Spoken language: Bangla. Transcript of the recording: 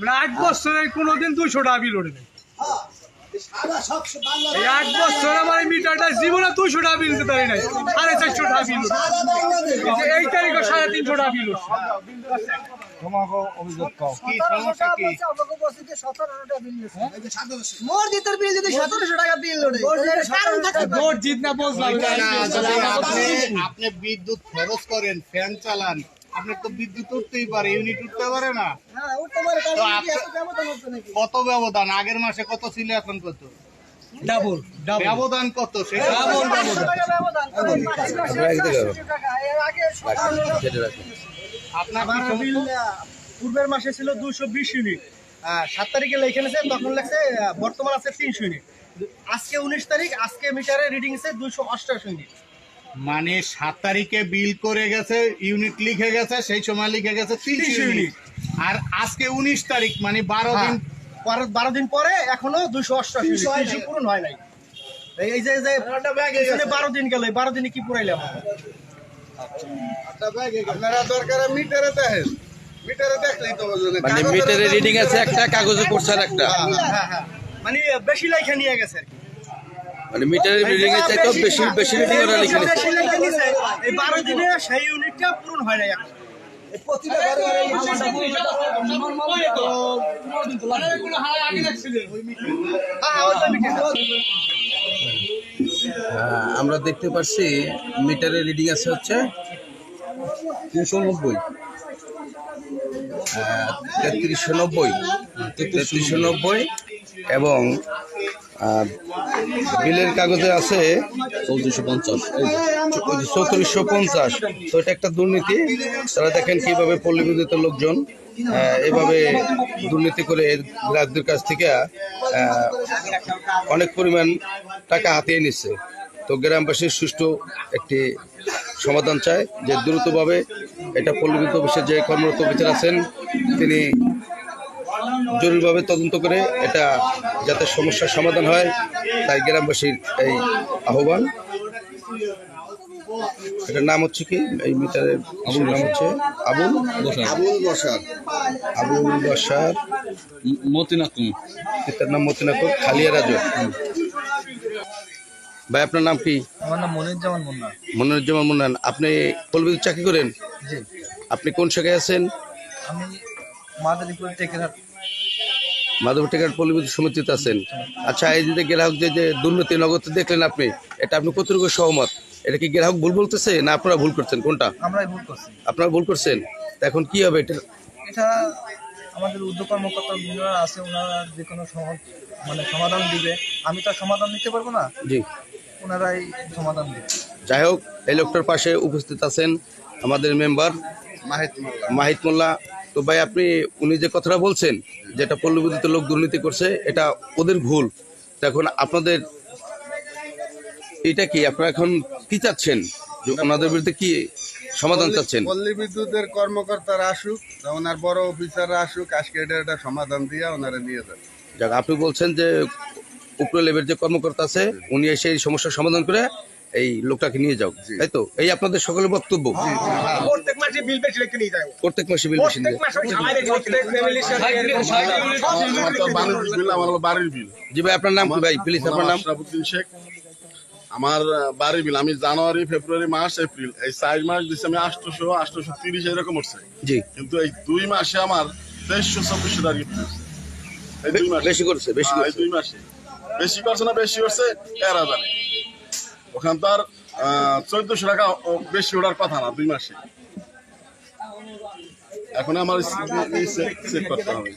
আমরা 8 বছরে কোনোদিন 200 টাকা বিল ওঠে নাই। এই 8 বছর আমার মিটারটা জীবনে 200 টাকা বিল দিতে পারি নাই, 450 টাকা বিল উঠছে। এই তারিখে 350 টাকা বিল উঠছে। আপনি বিদ্যুৎ খরচ করেন, ফ্যান চালান, আপনার তো বিদ্যুৎ উঠতেই পারে, ইউনিট উঠতে পারে না। কত ব্যবধান? আগের মাসে কত ছিল, এখন কত? ডাবল ব্যবধান কত? সেটা আপনার পূর্বের মাসে ছিল 220 ইউনিট, 7 তারিখে লেখে নিয়েছে, তখন লেখছে বর্তমান আছে 300 ইউনিট। আজকে 19 তারিখ, আজকে মিটারে রিডিং আছে 288 ইউনিট। মানে 7 তারিখে বিল করে গেছে, ইউনিট লিখে গেছে, সেই সময় লিখে গেছে 300 ইউনিট। আর আজকে 19 তারিখ, মানে 12 দিন পরে এখনো 288 ইউনিট 300 পূরণ হয় নাই। এই যে 12 দিন গেল, 12 দিনে কি পুরাইলাম? আপনারা দরকার মিটারে দেখেন, মিটারে দেখলেই তো বুঝবেন। মানে মিটারে রিডিং আছে একটা, কাগজে করছে আর একটা। হ্যাঁ, মানে বেশি লেখা নিয়ে গেছে আর কি। মানে মিটারের রিডিং এর চাইতে বেশি রিডিং ওরা লিখে নিচ্ছে। এই 12 দিনে সেই ইউনিটটা পূরণ হয় নাই। আমরা দেখতে পাচ্ছি মিটারের রিডিং আছে হচ্ছে 390, 3390 এবং বিলের কাগজে আছে 3450। তো এটা একটা দুর্নীতি। তারা দেখেন কিভাবে পল্লী বিদ্যুতের লোকজন এভাবে দুর্নীতি করে গ্রাহকদের কাছ থেকে অনেক পরিমাণ টাকা হাতিয়ে নিচ্ছে। তো গ্রামবাসীর সুষ্ঠু একটি সমাধান চায় যে দ্রুতভাবে এটা পল্লী বিদ্যুৎ অফিসের যে কর্মরত অফিসার আছেন তিনি জরুরিভাবে তদন্ত করে এটা যাতে সমস্যার সমাধান হয়, তাই গ্রামবাসীর এই আহ্বান। এটার নাম হচ্ছে কি, এই মিটারের নাম হচ্ছে আবুল বসার মতিনাকুম, পিতার নাম মতিনাকুর, খালিয়া রাজু। ভাই আপনার নাম কি? আমার নাম মনিরুজ্জামান মুন্না। মনিরুজ্জামান মুন্না। আপনি পল্লী বিদ্যুৎ চাকরি করেন? জি, আপনি কোন শাখায় আছেন? আমি মাদারীপুর টেকেরহাট। মাধবপুর টেকার পল্লী বিদ্যুৎ সমিতিতে আছেন। আচ্ছা, এই যে গ্রাহকদের যে দুর্নীতি নগদ দেখলেন আপনি, এটা আপনি কতটুকু সহমত? এটা কি গ্রাহক ভুল বলতেছে না আপনারা ভুল করছেন? কোনটা? আমরাই ভুল করছি। আপনারা ভুল করছেন। এখন কি হবে এটা? এটা আমাদের উদ্যোগ কর্মকর্তা যারা আছে ওনারা যে কোনো সমাধান দিবে। আমি তো আর সমাধান দিতে পারবো না, জি, ওনারাই সমাধান দিবে। যাই হোক, এই লোকটার পাশে উপস্থিত আছেন আমাদের মেম্বার মাহিত মোল্লা। তো ভাই আপনি উনি যে কথাটা বলছেন যেটা পল্লী বিদ্যুতের লোক দুর্নীতি করছে, এটা ওদের ভুল। এখন আপনাদের এটা কি, আপনারা এখন কি চাচ্ছেন? যে ওনাদের বিরুদ্ধে কি সমাধান চাচ্ছেন? পল্লী বিদ্যুতের কর্মকর্তারা আসুক, ওনার বড় অফিসাররা আসুক, আজকে এটা সমাধান দিয়ে ওনারা নিয়ে যান। যাক, আপনি বলছেন যে উপরে লেভেলের যে কর্মকর্তা আছে উনি এসে এই সমস্যার সমাধান করে এই লোকটাকে নিয়ে যাও, তাই তো? এই আপনাদের সকলের বক্তব্য। প্রত্যেক মাসে বিল বেশি লেখে নিয়ে যায়, প্রত্যেক মাসে বিল বেশি নিয়ে বাড়ির বিল। জি ভাই, আপনার নাম কি ভাই? প্লিজ আপনার নাম। আশরাফুদ্দিন শেখ। আমার বাড়ির বিল আমি জানুয়ারি, ফেব্রুয়ারি, মার্চ, এপ্রিল এই 4 মাস দিচ্ছি আমি 830 এরকম উঠছে। জি, কিন্তু এই 2 মাসে আমার 2300-2400 টাকা গিফট হয়েছে। এই 2 মাসে বেশি করছে, বেশি এই করছে। 2 মাসে বেশি করছে না বেশি করছে এরা জানে। ওখান তার 1400 টাকা বেশি ওঠার কথা না 2 মাসে। এখন আমার চেক করতে হবে।